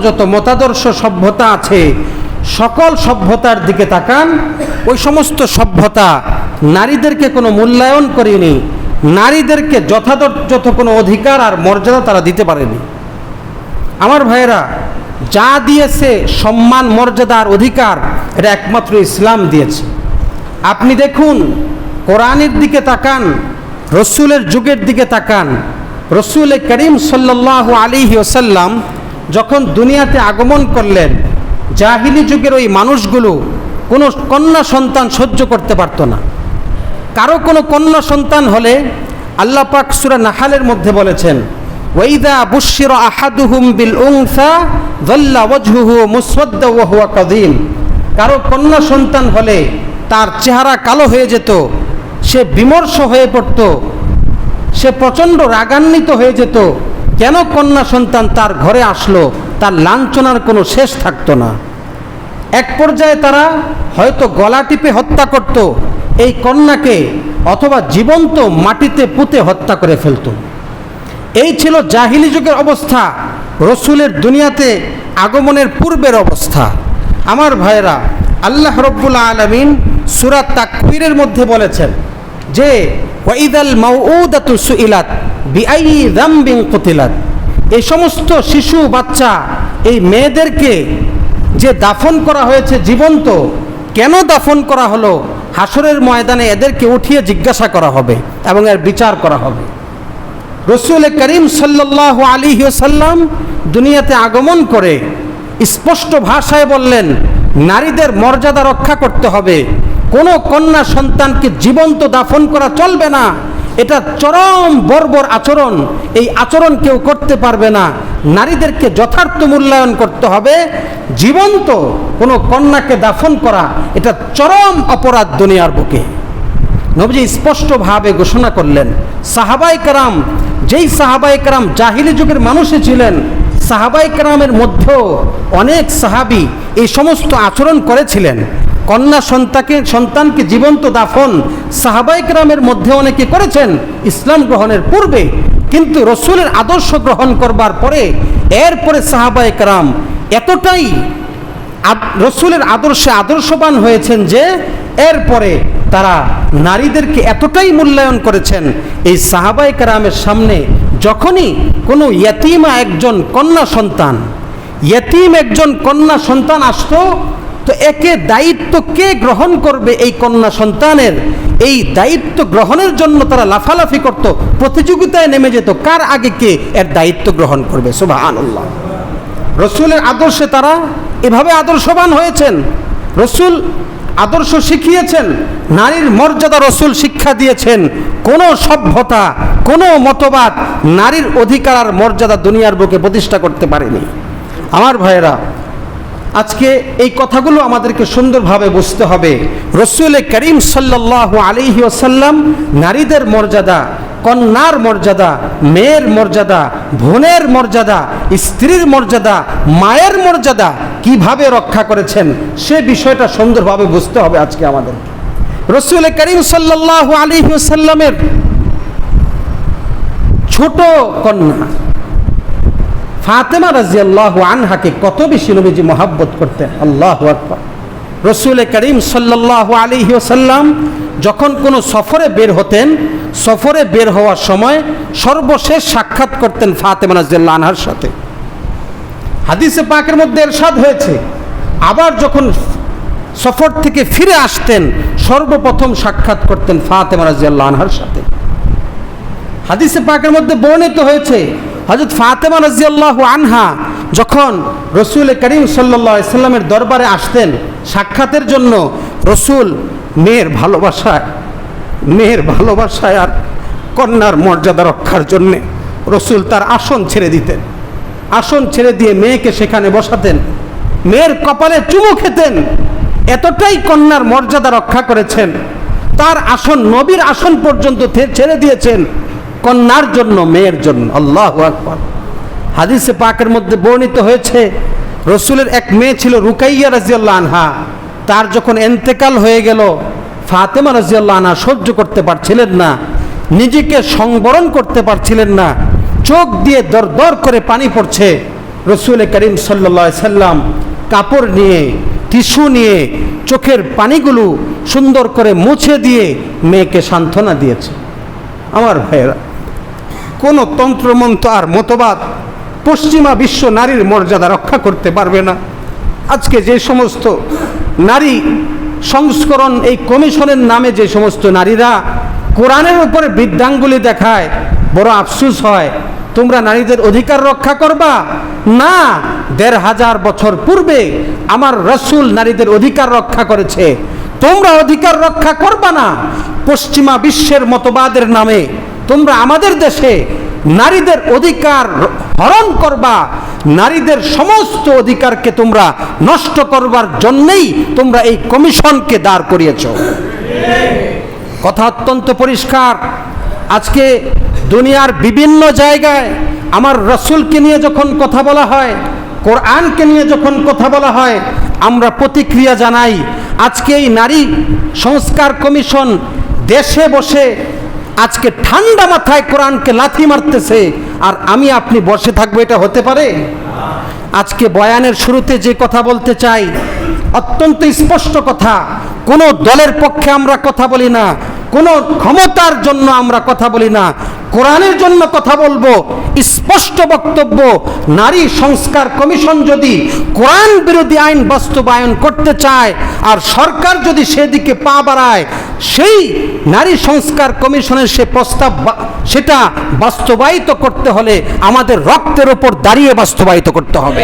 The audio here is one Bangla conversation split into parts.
যত মতাদর্শ সভ্যতা আছে সকল সভ্যতার দিকে তাকান, ওই সমস্ত সভ্যতা নারীদেরকে কোনো মূল্যায়ন করেনি, নারীদেরকে যথাযথ কোনো অধিকার আর মর্যাদা তারা দিতে পারেনি। আমার ভাইয়েরা, যা দিয়েছে সম্মান, মর্যাদা আর অধিকার, এটা একমাত্র ইসলাম দিয়েছে। আপনি দেখুন, কোরআনের দিকে তাকান, রসুলের যুগের দিকে তাকান। রসুল করিম সাল্লাল্লাহু আলাইহি ওয়াসাল্লাম যখন দুনিয়াতে আগমন করলেন, জাহিলি যুগের ওই মানুষগুলো কোনো কন্যা সন্তান সহ্য করতে পারত না। কারো কোনো কন্যা সন্তান হলে আল্লাহ পাক সূরা নাহালের মধ্যে বলেছেন, ওয়াইদা বুশিরা আহাদুহুম বিল উনসা যাল্লা ওয়াজহুহু মুসওয়াদ্দা ওয়া হুয়া কাযীম। কারো কন্যা সন্তান হলে তার চেহারা কালো হয়ে যেত, সে বিমর্ষ হয়ে পড়ত, সে প্রচণ্ড রাগান্বিত হয়ে যেত। কেন কন্যা সন্তান তার ঘরে আসলো, তার লাঞ্ছনার কোনো শেষ থাকতো না। এক পর্যায়ে তারা হয়তো গলা টিপে হত্যা করত এই কন্যাকে, অথবা জীবন্ত মাটিতে পুঁতে হত্যা করে ফেলত। এই ছিল জাহিলি যুগের অবস্থা, রসুলের দুনিয়াতে আগমনের পূর্বের অবস্থা। আমার ভাইয়েরা, আল্লাহ রব্বুল আলামিন সূরা তাকবীরের মধ্যে বলেছেন যে ওয়াইদাল মাউউদাতু সুইলাত বিআইয়ি যামবিন কুতিলাত। এই সমস্ত শিশু বাচ্চা, এই মেয়েদেরকে যে দাফন করা হয়েছে জীবন্ত, কেন দাফন করা হলো, হাসরের ময়দানে এদেরকে উঠিয়ে জিজ্ঞাসা করা হবে এবং এর বিচার করা হবে। রসুল করিম সাল্লাল্লাহু আলাইহি ওয়াসাল্লাম দুনিয়াতে আগমন করে স্পষ্ট ভাষায় বললেন, নারীদের মর্যাদা রক্ষা করতে হবে, কোনো কন্যা সন্তানকে জীবন্ত দাফন করা চলবে না। এটা চরম বর্বর আচরণ, এই আচরণ কেউ করতে পারবে না। নারীদেরকে যথার্থ মূল্যায়ন করতে হবে। জীবন্ত কোনো কন্যাকে দাফন করা এটা চরম অপরাধ দুনিয়ার বুকে। নবীজি স্পষ্টভাবে ঘোষণা করলেন। সাহাবায়ে কেরাম, যেই সাহাবায়ে কেরাম জাহিলি যুগের মানুষই ছিলেন, সাহাবায়ে কেরামের মধ্যেও অনেক সাহাবী এই সমস্ত আচরণ করেছিলেন। কন্যা সন্তানকে জীবন্ত দাফন সাহাবায়ে কেরামের মধ্যে অনেকে করেছেন ইসলাম গ্রহণের পূর্বে, কিন্তু রসুলের আদর্শ গ্রহণ করবার পরে এরপরে সাহাবায়ে কেরাম এতটাই রসুলের আদর্শে আদর্শবান হয়েছেন যে এরপরে তারা নারীদেরকে এতটাই মূল্যায়ন করেছেন। এই সাহাবায়ে কেরামের সামনে যখনই কোনো ইয়তীমা একজন কন্যা সন্তান আসতো, তো একে দায়িত্ব কে গ্রহণ করবে এই কন্যা সন্তানের, এই দায়িত্ব গ্রহণের জন্য তারা লাফালাফি করত, প্রতিযোগিতায় নেমে যেত কার আগে কে এর দায়িত্ব গ্রহণ করবে। সুবহানাল্লাহ। রসুলের আদর্শে তারা এভাবে আদর্শবান হয়েছেন। রসুল আদর্শ শিখিয়েছেন, নারীর মর্যাদা রসুল শিক্ষা দিয়েছেন। কোনো সভ্যতা, কোনো মতবাদ নারীর অধিকার আর মর্যাদা দুনিয়ার বুকে প্রতিষ্ঠা করতে পারেনি। আমার ভাইয়েরা, আজকে এই কথাগুলো আমাদেরকে সুন্দরভাবে বুঝতে হবে। রসুল করিম সাল্লাল্লাহু আলাইহি ওয়াসাল্লাম নারীদের মর্যাদা, কন্যার মর্যাদা, মেয়ের মর্যাদা, বোনের মর্যাদা, স্ত্রীর মর্যাদা, মায়ের মর্যাদা কিভাবে রক্ষা করেছেন সে বিষয়টা সুন্দরভাবে বুঝতে হবে আজকে আমাদের। রসুল করিম সাল্লাল্লাহু আলাইহি ওয়াসাল্লামের ছোট কন্যা ফাতেমা রাদিয়াল্লাহু আনহাকে কত বেশি নবীজি মহব্বত করতেন। আল্লাহু আকবার। রসুল করিম সাল্লাল্লাহু আলাইহি ওয়াসাল্লাম যখন কোনো সফরে বের হতেন, সফরে বের হওয়ার সময় সর্বশেষ সাক্ষাৎ করতেন ফাতেমা রাদিয়াল্লাহু আনহার সাথে। হাদিসে পাকের মধ্যে ইরশাদ হয়েছে, আবার যখন সফর থেকে ফিরে আসতেন সর্বপ্রথম সাক্ষাৎ করতেন ফাতেমা রাদিয়াল্লাহু আনহার সাথে। হাদিসে পাকের মধ্যে বর্ণিত হয়েছে, হযরত ফাতেমা রাদিয়াল্লাহু আনহা যখন রসুল করিম সাল্লাল্লাহু আলাইহি সাল্লামের দরবারে আসতেন সাক্ষাতের জন্য, রসুল মেয়ের ভালোবাসায় আর কন্যার মর্যাদা রক্ষার জন্যে রসুল তার আসন ছেড়ে দিতেন। আসন ছেড়ে দিয়ে মেয়েকে সেখানে বসাতেন, মেয়ের কপালে চুমু খেতেন। এতটাই কন্যার মর্যাদা রক্ষা করেছেন, তার আসন নবীর আসন পর্যন্ত ছেড়ে দিয়েছেন কন্যার জন্য, মেয়ের জন্য। আল্লাহু আকবার। হাদিসে পাকের মধ্যে বর্ণিত হয়েছে, রসুলের এক মেয়ে ছিল রুকাইয়া রাদিয়াল্লাহু আনহা, তার যখন ইন্তেকাল হয়ে গেল, ফাতেমা রাদিয়াল্লাহু আনহা সহ্য করতে পারছিলেন না, নিজেকে সংবরণ করতে পারছিলেন না, চোখ দিয়ে দর দর করে পানি পড়ছে। রসুল করিম সাল্লাল্লাহু আলাইহি সাল্লাম কাপড় নিয়ে, টিস্যু নিয়ে চোখের পানিগুলো সুন্দর করে মুছে দিয়ে মেয়েকে সান্ত্বনা দিয়েছে। আমার ভাইয়েরা, কোনো তন্ত্রমন্ত্র আর মতবাদ পশ্চিমা বিশ্ব নারীর মর্যাদা রক্ষা করতে পারবে না। আজকে যে সমস্ত নারী সংস্করণ এই কমিশনের নামে যে সমস্ত নারীরা কোরআনের উপরে বৃদ্ধাঙ্গুলি দেখায়, বড় আফসোস হয়। তোমরা নারীদের অধিকার রক্ষা করবা না? ১৫০০ বছর পূর্বে আমার রাসূল নারীদের অধিকার রক্ষা করেছে, তোমরা অধিকার রক্ষা করবা না। পশ্চিমা বিশ্বের মতবাদের নামে তোমরা আমাদের দেশে নারীদের অধিকার হরণ করবা, নারীদের সমস্ত অধিকারকে তোমরা নষ্ট করবার জন্যই তোমরা এই কমিশনকে দাঁড় করিয়েছ। কথা অত্যন্ত পরিষ্কার। আজকে দুনিয়ার বিভিন্ন জায়গায় আমার রাসূলকে নিয়ে যখন কথা বলা হয়, কোরআনকে নিয়ে যখন কথা বলা হয়, আমরা প্রতিক্রিয়া জানাই। আজকে এই নারী সংস্কার কমিশন দেশে বসে আজকে ঠান্ডা মাথায় কোরআনকে লাথি মারতেছে, আর আমি আপনি বসে থাকবো? এটা হতে পারে? আজকে বয়ানের শুরুতে যে কথা বলতে চাই, অত্যন্ত স্পষ্ট কথা। কোনো দলের পক্ষে আমরা কথা বলি না, কোনো ক্ষমতার জন্য আমরা কথা বলি না, কোরআনের জন্য কথা বলবো। স্পষ্ট বক্তব্য, নারী সংস্কার কমিশন যদি কোরআন বিরোধী আইন বাস্তবায়ন করতে চায় আর সরকার যদি সেদিকে পা বাড়ায়, সেই নারী সংস্কার কমিশনের সে প্রস্তাব সেটা বাস্তবায়িত করতে হলে আমাদের রক্তের ওপর দাঁড়িয়ে বাস্তবায়িত করতে হবে।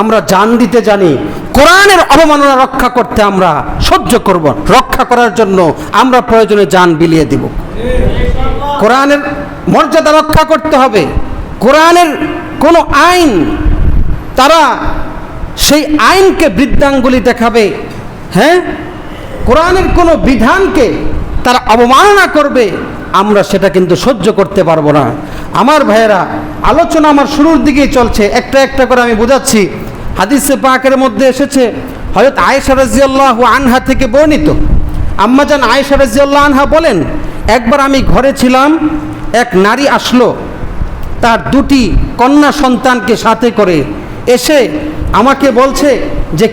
আমরা জান দিতে জানি, কোরআনের অবমাননা রক্ষা করতে আমরা সহ্য করব, রক্ষা করার জন্য আমরা প্রয়োজনে জান বিলিয়ে দিব। কোরআনের মর্যাদা রক্ষা করতে হবে। কোরআনের কোনো আইন, তারা সেই আইনকে বৃদ্ধাঙ্গুলি দেখাবে, হ্যাঁ, কোরআনের কোনো বিধানকে তারা অবমাননা করবে, আমরা সেটা কিন্তু সহ্য করতে পারবো না। আমার ভাইয়েরা, আলোচনা আমার শুরুর দিকেই চলছে, একটা একটা করে আমি বোঝাচ্ছি। হাদিসে পাকের মধ্যে এসেছে, হযরত আয়েশা রাদিয়াল্লাহু আনহা থেকে বর্ণিত, আম্মাজান আয়েশা রাদিয়াল্লাহু আনহা বলেন, একবার আমি ঘরে ছিলাম, এক নারী আসলো, তার 2টি কন্যা সন্তানকে সাথে করে এসে আমাকে বলছে যে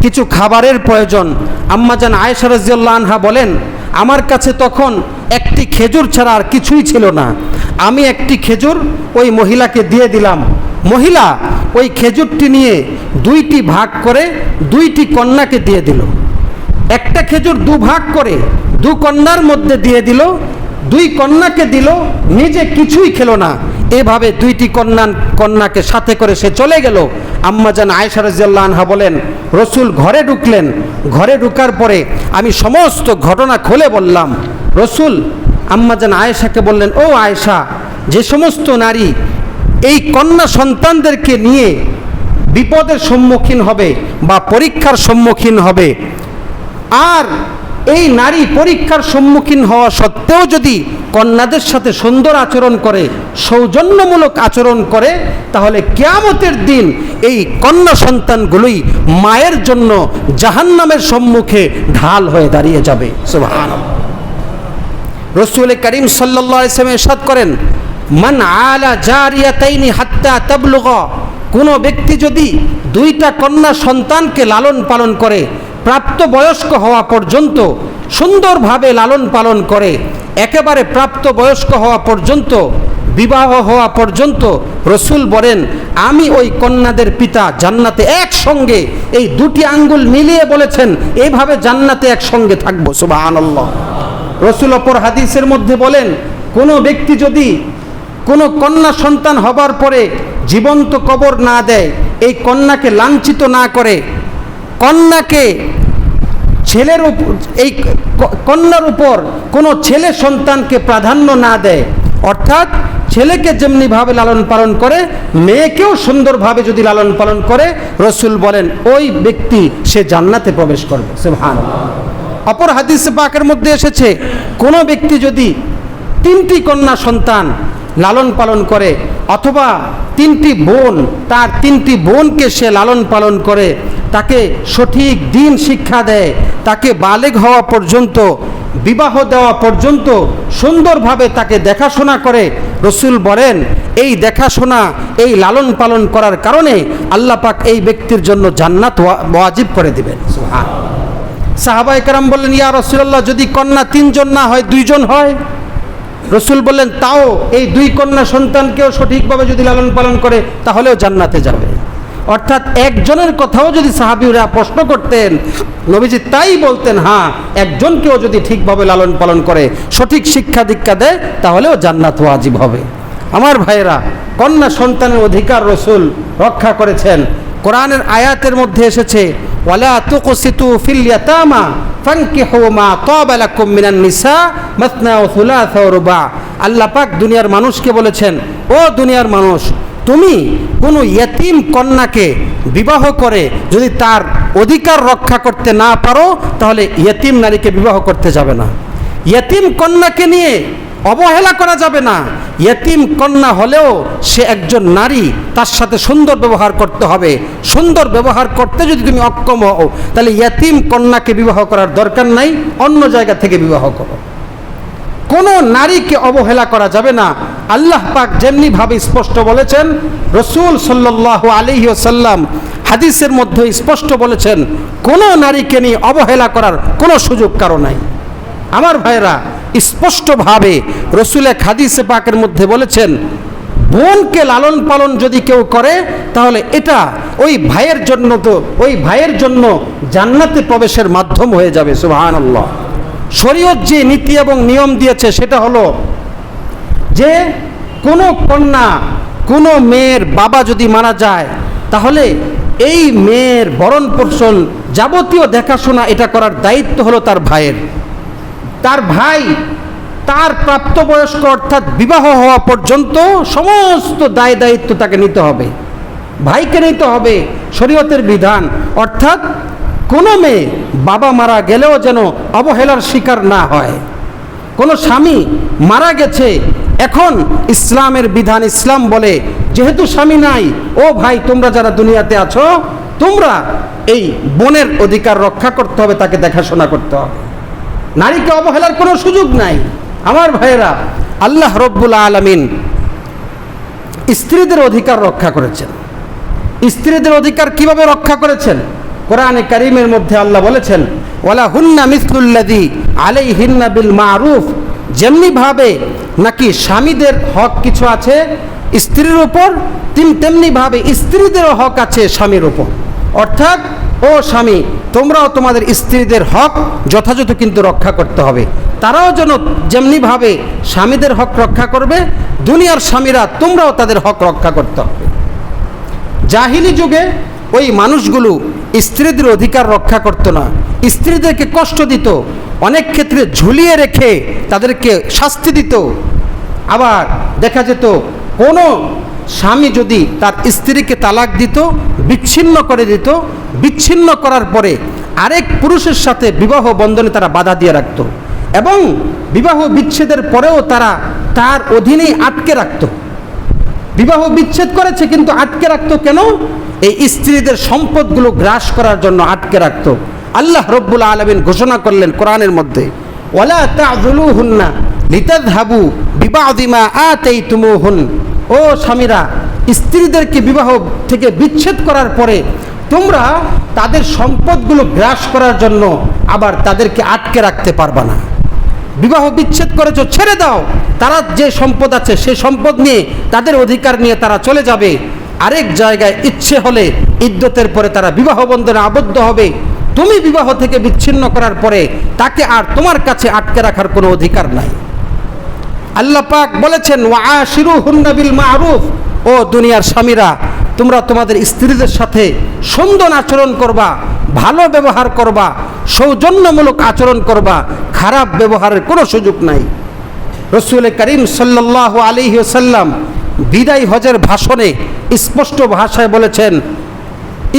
কিছু খাবারের প্রয়োজন। আম্মাজান আয়েশা রাদিয়াল্লাহু আনহা বলেন, আমার কাছে তখন একটি খেজুর ছাড়া আর কিছুই ছিল না। আমি একটি খেজুর ওই মহিলাকে দিয়ে দিলাম। মহিলা ওই খেজুরটি নিয়ে 2টি ভাগ করে 2টি কন্যাকে দিয়ে দিল। একটা খেজুর 2 ভাগ করে 2 কন্যার মধ্যে দিয়ে দিল, 2 কন্যাকে দিল, নিজে কিছুই খেলো না। এভাবে 2টি কন্যাকে সাথে করে সে চলে গেল। আম্মাজান আয়েশা রাদিয়াল্লাহু আনহা বলেন, রসুল ঘরে ঢুকলেন। ঘরে ঢুকার পরে আমি সমস্ত ঘটনা খুলে বললাম। রসুল আম্মাজান আয়েশাকে বললেন, ও আয়েশা, যে সমস্ত নারী এই কন্যা সন্তানদেরকে নিয়ে বিপদের সম্মুখীন হবে বা পরীক্ষার সম্মুখীন হবে, আর এই নারী পরীক্ষার সম্মুখীন হওয়া সত্ত্বেও যদি কন্যাদের সাথে সুন্দর আচরণ করে, সৌজন্যমূলক আচরণ করে, তাহলে কিয়ামতের দিন এই কন্যা সন্তানগুলোই মায়ের জন্য জাহান্নামের সম্মুখে ঢাল হয়ে দাঁড়িয়ে যাবে। সুবহানাল্লাহ। রাসূল করিম সাল্লাল্লাহু আলাইহি ওয়াসাল্লাম ইরশাদ করেন, মান আলা জারিয়াতাইনি হাত্তা তাবলুগা, কোনো ব্যক্তি যদি 2টা কন্যা সন্তানকে লালন পালন করে, প্রাপ্ত বয়স্ক হওয়া পর্যন্ত সুন্দরভাবে লালন পালন করে, একেবারে প্রাপ্ত বয়স্ক হওয়া পর্যন্ত, বিবাহ হওয়া পর্যন্ত, রসুল বলেন আমি ওই কন্যাদের পিতা জান্নাতে একসঙ্গে, এই 2টি আঙ্গুল মিলিয়ে বলেছেন, এইভাবে জান্নাতে একসঙ্গে থাকবো। সুবহানাল্লাহ। রসুল অপর হাদিসের মধ্যে বলেন, কোনো ব্যক্তি যদি কোনো কন্যা সন্তান হবার পরে জীবন্ত কবর না দেয়, এই কন্যাকে লাঞ্ছিত না করে, কন্যাকে ছেলের উপর, এই কন্যার উপর কোনো ছেলে সন্তানকে প্রাধান্য না দেয়, অর্থাৎ ছেলেকে যেমনিভাবে লালন পালন করে মেয়েকেও সুন্দরভাবে যদি লালন পালন করে, রসুল বলেন ওই ব্যক্তি সে জান্নাতে প্রবেশ করবে। সুবহানাল্লাহ। অপর হাদিসে পাকের মধ্যে এসেছে, কোনো ব্যক্তি যদি 3টি কন্যা সন্তান লালন পালন করে, অথবা 3টি বোন, তার 3টি বোনকে সে লালন পালন করে, তাকে সঠিক দ্বীন শিক্ষা দেয়, তাকে বালেগ হওয়া পর্যন্ত বিবাহ দেওয়া পর্যন্ত সুন্দরভাবে তাকে দেখাশোনা করে, রসুল বলেন এই দেখাশোনা, এই লালন পালন করার কারণে আল্লাহ পাক এই ব্যক্তির জন্য জান্নাত ওয়াজিব করে দিবেন। সুবহানাল্লাহ। সাহাবায়ে কেরাম বললেন, ইয়া রাসূলুল্লাহ, যদি কন্যা 3 জন না হয় 2 জন হয়? রসুল বললেন, তাও এই 2 কন্যা সন্তানকেও সঠিকভাবে যদি লালন পালন করে তাহলেও জান্নাতে যাবে। অর্থাৎ একজনের কথাও যদি সাহাবীরা প্রশ্ন করতেন, নবীজি তাই বলতেন, হ্যাঁ, একজনকেও যদি ঠিকভাবে লালন পালন করে, সঠিক শিক্ষা দীক্ষা দেয়, তাহলেও জান্নাত ওয়াজিব হবে। আমার ভাইয়েরা, কন্যা সন্তানের অধিকার রসুল রক্ষা করেছেন। কোরআনের আয়াতের মধ্যে এসেছে, ওয়ালা তুকসিতু ফিল ইয়াতামা ফানকিহু মা তাবা লাকুম মিনান নিসা মাসনা ওয়া সুলাসা ওয়া রুবা। আল্লাহ পাক দুনিয়ার মানুষকে বলেছেন, ও দুনিয়ার মানুষ, তুমি কোনো ইয়তিম কন্যাকে বিবাহ করে যদি তার অধিকার রক্ষা করতে না পারো, তাহলে ইয়তিম নারীকে বিবাহ করতে যাবে না। ইয়তিম কন্যাকে নিয়ে অবহেলা করা যাবে না। ইয়তিম কন্যা হলেও সে একজন নারী, তার সাথে সুন্দর ব্যবহার করতে হবে। সুন্দর ব্যবহার করতে যদি তুমি অক্ষম হও, তাহলে ইয়তিম কন্যাকে বিবাহ করার দরকার নাই, অন্য জায়গা থেকে বিবাহ করো। কোনো নারীকে অবহেলা করা যাবে না। আল্লাহ পাক যেমনিভাবে স্পষ্ট বলেছেন, রসুল সাল্লাল্লাহু আলাইহি ওয়াসাল্লাম হাদিসের মধ্যে স্পষ্ট বলেছেন, কোনো নারীকে নিয়ে অবহেলা করার কোনো সুযোগ কারো নাই। আমার ভাইরা, স্পষ্টভাবে রসুল এক হাদিসে পাকের মধ্যে বলেছেন, বোনকে লালন পালন যদি কেউ করে, তাহলে এটা ওই ভাইয়ের জন্য জান্নাতে প্রবেশের মাধ্যম হয়ে যাবে। সুবহানাল্লাহ। শরীয়ত যে নীতি এবং নিয়ম দিয়েছে সেটা হলো যে কোনো কন্যা, কোনো মেয়ের বাবা যদি মারা যায়, তাহলে এই মেয়ের ভরণ পোষণ, যাবতীয় দেখাশোনা এটা করার দায়িত্ব হলো তার ভাইয়ের। তার ভাই তার প্রাপ্তবয়স্ক অর্থাৎ বিবাহ হওয়া পর্যন্ত সমস্ত দায় দায়িত্ব তাকে নিতে হবে, ভাইকে নিতে হবে। শরীয়তের বিধান, অর্থাৎ কোনো মেয়ে বাবা মারা গেলেও যেন অবহেলার শিকার না হয়। কোনো স্বামী মারা গেছে, এখন ইসলামের বিধান, ইসলাম বলে যেহেতু স্বামী নাই, ও ভাই তোমরা যারা দুনিয়াতে আছো, তোমরা এই বোনের অধিকার রক্ষা করতে হবে, তাকে দেখাশোনা করতে হবে। নারীকে অবহেলার কোনো সুযোগ নাই। আমার ভাইয়েরা, আল্লাহ রব্বুল আলামিন স্ত্রীদের অধিকার রক্ষা করেছেন। স্ত্রীদের অধিকার কিভাবে রক্ষা করেছেন? কোরআনে কারীমের মধ্যে আল্লাহ বলেছেন, ওয়ালা হুন্না মিসলুল্লাযী আলাইহিন্না বিল মারুফ। যেমনিভাবে নাকি স্বামীদের হক কিছু আছে স্ত্রীর উপর, তেমনিভাবে স্ত্রীদেরও হক আছে স্বামীর উপর। অর্থাৎ ও স্বামী, তোমরাও তোমাদের স্ত্রীদের হক যথাযথ কিন্তু রক্ষা করতে হবে। তারাও যেন যেমনিভাবে স্বামীদের হক রক্ষা করবে, দুনিয়ার স্বামীরা তোমরাও তাদের হক রক্ষা করতে হবে। জাহিলি যুগে ওই মানুষগুলো স্ত্রীদের অধিকার রক্ষা করত না, স্ত্রীদেরকে কষ্ট দিত, অনেক ক্ষেত্রে ঝুলিয়ে রেখে তাদেরকে শাস্তি দিত। আবার দেখা যেত কোনো স্বামী যদি তার স্ত্রীকে তালাক দিত, বিচ্ছিন্ন করে দিত, বিচ্ছিন্ন করার পরে আরেক পুরুষের সাথে বিবাহ বন্ধনে তারা বাধা দিয়ে রাখত, এবং বিবাহ বিচ্ছেদের পরেও তারা তার অধীনেই আটকে রাখত। বিবাহ বিচ্ছেদ করেছে কিন্তু আটকে রাখতো কেন? এই স্ত্রীদের সম্পদগুলো গ্রাস করার জন্য আটকে রাখতো। আল্লাহ রব্বুল আলামিন ঘোষণা করলেন কোরআনের মধ্যে, ওয়ালা তা'যুলুহুন্না লিতাযহাবু বিবা'দি মা আতাইতুমুহুন। ও স্বামীরা, স্ত্রীদেরকে বিবাহ থেকে বিচ্ছেদ করার পরে তোমরা তাদের সম্পদগুলো গ্রাস করার জন্য আবার তাদেরকে আটকে রাখতে পারবা না। বিবাহ বিচ্ছেদ করেছো, ছেড়ে দাও, তারা যে সম্পদ আছে সেই সম্পদ নিয়ে, তাদের অধিকার নিয়ে তারা চলে যাবে আরেক জায়গায়। ইচ্ছে হলে ইদ্যতের পরে তারা বিবাহ বন্ধনে আবদ্ধ হবে। তুমি বিবাহ থেকে বিচ্ছিন্ন করার পরে তাকে আর তোমার কাছে আটকে রাখার কোনো অধিকার নাই। আল্লাহ পাক বলেছেন, ওয়াআশিরুহুন্না বিল মা'রুফ। ও দুনিয়ার স্বামীরা, তোমরা তোমাদের স্ত্রীদের সাথে সুন্দর আচরণ করবা, ভালো ব্যবহার করবা, সৌজন্যমূলক আচরণ করবা, খারাপ ব্যবহারের কোনো সুযোগ নাই। রাসূল করিম সাল্লাল্লাহু আলাইহি ওয়াসাল্লাম বিদায় হজের ভাষণে স্পষ্ট ভাষায় বলেছেন,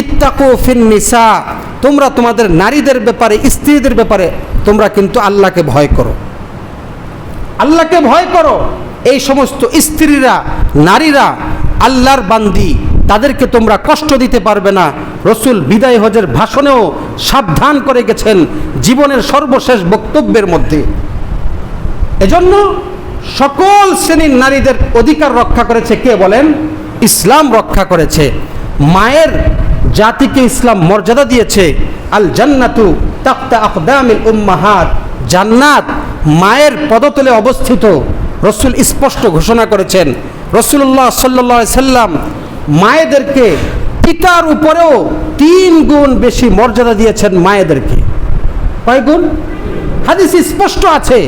ইত্তাকু ফিন নিসা। তোমরা তোমাদের নারীদের ব্যাপারে, স্ত্রীদের ব্যাপারে তোমরা কিন্তু আল্লাহকে ভয় করো, আল্লাহকে ভয় করো। এই সমস্ত স্ত্রীরা, নারীরা আল্লাহর বান্দি, তাদেরকে তোমরা কষ্ট দিতে পারবে না। রাসূল বিদায় হজের ভাষণেও সাবধান করে গেছেন, জীবনের সর্বশেষ বক্তব্যের মধ্যে। এজন্য সকল শ্রেণীর নারীদের অধিকার রক্ষা করেছে কে বলেন? ইসলাম রক্ষা করেছে। মায়ের জাতিকে ইসলাম মর্যাদা দিয়েছে। আল জান্নাতু তাহতা আকদামিল উম্মাহাত, জান্নাত মায়ের পদতলে অবস্থিত। রসুল স্পষ্ট ঘোষণা করেছেন। রাসূলুল্লাহ সাল্লাল্লাহু আলাইহি সাল্লাম মায়েদেরকে পিতার উপরেও 3 গুণ বেশি মর্যাদা দিয়েছেন মায়েদেরকে। কয় গুণ? হাদিসে স্পষ্ট আছে,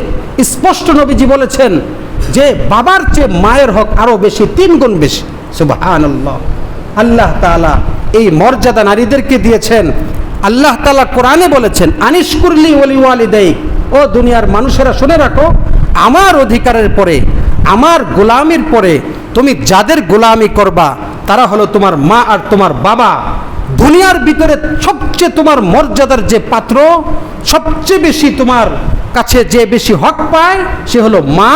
স্পষ্ট নবীজি বলেছেন যে বাবার চেয়ে মায়ের হক আরো বেশি, 3 গুণ বেশি। সুবহানাল্লাহ। আল্লাহ তাআলা এই মর্যাদা নারীদেরকে দিয়েছেন। আল্লাহ তাআলা কোরআনে বলেছেন, আনিশকুরলি ওয়ালি ওয়ালিদাইক, ও দুনিয়ার মানুষেরা শুনে রাখো, আমার অধিকারের পরে, আমার গোলামির পরে তুমি যাদের গোলামি করবা তারা হলো তোমার মা আর তোমার বাবা। দুনিয়ার ভিতরে সবচেয়ে তোমার মর্যাদার যে পাত্র, সবচেয়ে বেশি তোমার কাছে যে বেশি হক পায় সে হলো মা,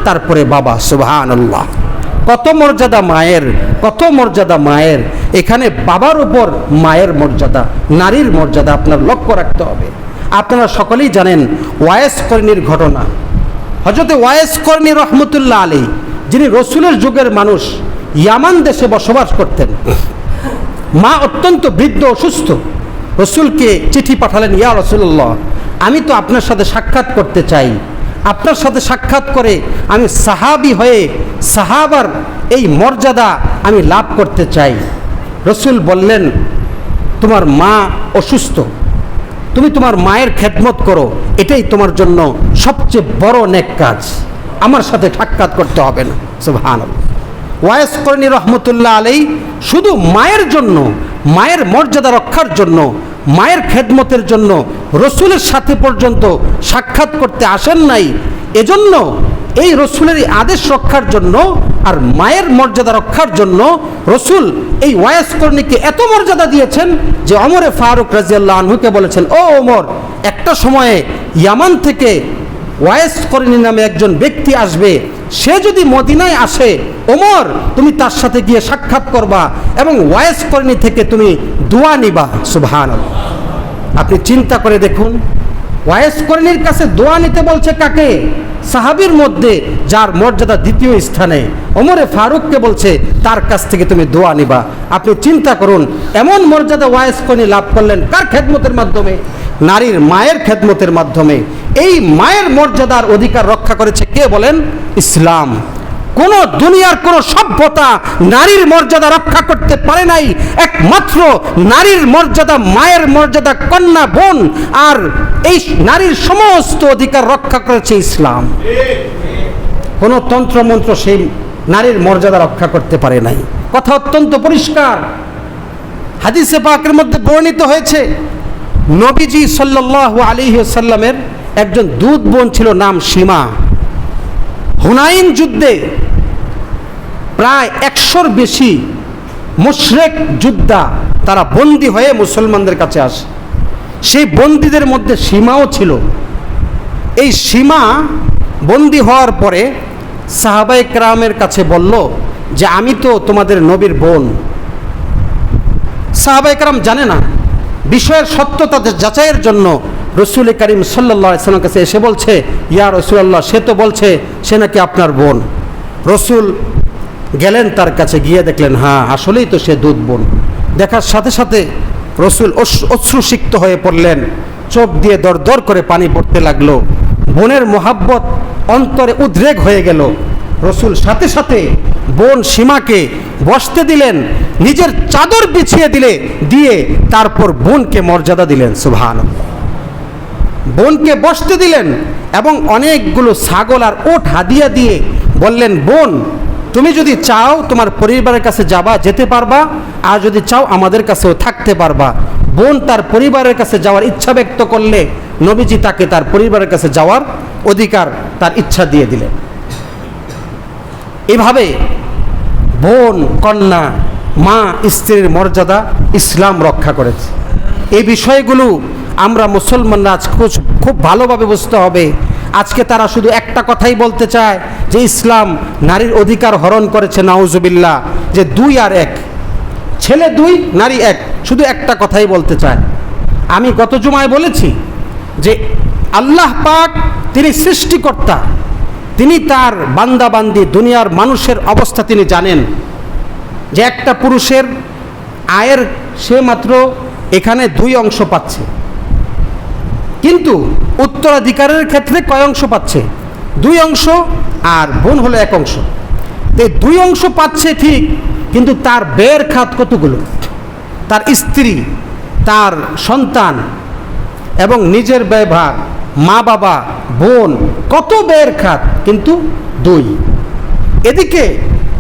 তারপরে বাবা। সুবহানাল্লাহ। কত মর্যাদা মায়ের, কত মর্যাদা মায়ের। এখানে বাবার উপর মায়ের মর্যাদা, নারীর মর্যাদা আপনার লক্ষ্য রাখতে হবে। আপনারা সকলেই জানেন ওয়াইস করণীর ঘটনা। হযরতে ওয়াইস করণী রহমতুল্লাহ আলাইহি, যিনি রসুলের যুগের মানুষ, ইয়ামান দেশে বসবাস করতেন। মা অত্যন্ত বৃদ্ধ, অসুস্থ। রসুলকে চিঠি পাঠালেন, ইয়া রাসূলুল্লাহ, আমি তো আপনার সাথে সাক্ষাৎ করতে চাই, আপনার সাথে সাক্ষাৎ করে আমি সাহাবী হয়ে সাহাবার এই মর্যাদা আমি লাভ করতে চাই। রসুল বললেন, তোমার মা অসুস্থ, তুমি তোমার মায়ের খেদমত করো, এটাই তোমার জন্য সবচেয়ে বড় নেক কাজ, আমার সাথে সাক্ষাৎ করতে হবে না। সুবহানাল্লাহ। ওয়াইস করণী রহমতুল্লাহ আলাইহি শুধু মায়ের জন্য, মায়ের মর্যাদা রক্ষার জন্য, মায়ের খেদমতের জন্য রসুলের সাথে পর্যন্ত সাক্ষাৎ করতে আসেন নাই। এজন্য এই রসুলের আদেশ রক্ষার জন্য আর মায়ের মর্যাদা রক্ষার জন্য রসুল এই ওয়াইস করণীকে এত মর্যাদা দিয়েছেন যে ওমরে ফারুক রাদিয়াল্লাহু আনহুকে বলেছেন, ও ওমর, একটা সময়ে ইয়ামান থেকে ওয়াইস করণী নামে একজন ব্যক্তি আসবে, সে যদি মদিনায় আসে, ওমর তুমি তার সাথে গিয়ে সাক্ষাৎ করবা এবং ওয়াইস করণী থেকে তুমি দোয়া নিবা। সুবহানাল্লাহ। আপনি চিন্তা করে দেখুন, ওয়াইস করণীর কাছে দোয়া নিতে বলছে কাকে? সাহাবীর মধ্যে যার মর্যাদা দ্বিতীয় স্থানে, ওমরে ফারুককে বলছে তার কাছ থেকে তুমি দোয়া নিবা। আপনি চিন্তা করুন, এমন মর্যাদা ওয়াইস করণী লাভ করলেন কার খেদমতের মাধ্যমে? নারীর মায়ের খেদমতের মাধ্যমে। এই মায়ের মর্যাদার অধিকার রক্ষা করেছে কে বলেন? ইসলাম। কোন দুনিয়ার কোন সভ্যতা নারীর মর্যাদা রক্ষা করতে পারে নাই। একমাত্র নারীর মর্যাদা, মায়ের মর্যাদা, কন্যা, বোন আর এই নারীর সমস্ত অধিকার রক্ষা করেছে ইসলাম। কোন তন্ত্রমন্ত্র সেই নারীর মর্যাদা রক্ষা করতে পারে নাই। কথা অত্যন্ত পরিষ্কার। হাদিসে পাকের মধ্যে বর্ণিত হয়েছে, নবীজি সাল্লাল্লাহু আলাইহি ওয়াসাল্লামের একজন দুধ বোন ছিল, নাম সীমা। হুনাইন যুদ্ধে প্রায় 100-র বেশি মুশরিক যোদ্ধা তারা বন্দী হয়ে মুসলমানদের কাছে আসে। সেই বন্দীদের মধ্যে সীমাও ছিল। এই সীমা বন্দী হওয়ার পরে সাহাবায়ে কেরামের কাছে বলল যে আমি তো তোমাদের নবীর বোন। সাহাবায়ে কেরাম জানে না, বিষয়ের সত্যতা যাচাইয়ের জন্য রসুল করিম সাল্লাল্লাহু আলাইহি ওয়াসাল্লামের কাছে এসে বলছে, ইয়া রাসূলুল্লাহ, সে তো বলছে সে নাকি আপনার বোন। রসুল গেলেন তার কাছে, গিয়ে দেখলেন হ্যাঁ আসলেই তো সে দুধ বোন। দেখার সাথে সাথে রসুল অশ্রুসিক্ত হয়ে পড়লেন, চোখ দিয়ে দর দর করে পানি পড়তে লাগলো। বোনের মোহাব্বত অন্তরে উদ্রেক হয়ে গেল। রসুল সাথে সাথে বোন সীমাকে বসতে দিলেন, নিজের চাদর বিছিয়ে দিয়ে তারপর বোনকে মর্যাদা দিলেন। সুবহানাল্লাহ। বোনকে বসতে দিলেন এবং অনেকগুলো ছাগল আর ওট হাদিয়া দিয়ে বললেন, বোন তুমি যদি চাও তোমার পরিবারের কাছে যেতে পারবা, আর যদি চাও আমাদের কাছেও থাকতে পারবা। বোন তার পরিবারের কাছে যাওয়ার ইচ্ছা ব্যক্ত করলে নবীজি তাকে তার পরিবারের কাছে যাওয়ার অধিকার, তার ইচ্ছা দিয়ে দিলেন। এভাবে বোন, কন্যা, মা, স্ত্রীর মর্যাদা ইসলাম রক্ষা করেছে। এই বিষয়গুলো আমরা মুসলমানরা আজ খুব ভালোভাবে বুঝতে হবে। আজকে তারা শুধু একটা কথাই বলতে চায় যে ইসলাম নারীর অধিকার হরণ করেছে, নাউজুবিল্লাহ, যে 2 আর 1, ছেলে 2 নারী 1, শুধু একটা কথাই বলতে চায়। আমি গত জুমায় বলেছি যে আল্লাহ পাক তিনি সৃষ্টিকর্তা, তিনি তার বান্দাবান্দি দুনিয়ার মানুষের অবস্থা তিনি জানেন, যে একটা পুরুষের আয়ের সে মাত্র এখানে 2 অংশ পাচ্ছে, কিন্তু উত্তরাধিকারের ক্ষেত্রে কয় অংশ পাচ্ছে? 2 অংশ, আর বোন হলো 1 অংশ। এই 2 অংশ পাচ্ছে ঠিক, কিন্তু তার ব্যয়ের খাত কতগুলো? তার স্ত্রী, তার সন্তান এবং নিজের ব্যয়ভার, মা বাবা, বোন, কত ব্যয়ের খাত, কিন্তু 2। এদিকে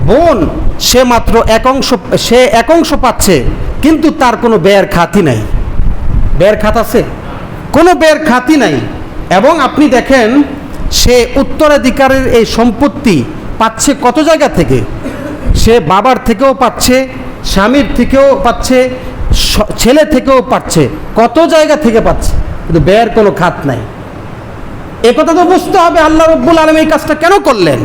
বোন সে মাত্র 1 অংশ, সে 1 অংশ পাচ্ছে, কিন্তু তার কোনো ব্যয়ের খাতই নাই। ব্যয়ের খাত আছে? কোনো ব্যয়ের খাতই নাই। এবং আপনি দেখেন সে উত্তরাধিকারের এই সম্পত্তি পাচ্ছে কত জায়গা থেকে? সে বাবার থেকেও পাচ্ছে, স্বামীর থেকেও পাচ্ছে, ছেলে থেকেও পাচ্ছে, কত জায়গা থেকে পাচ্ছে, কিন্তু ব্যয়ের কোনো খাত নাই। একথা তো বুঝতে হবে আল্লাহ রব্বুল আলামিন এই কাজটা কেন করলেন।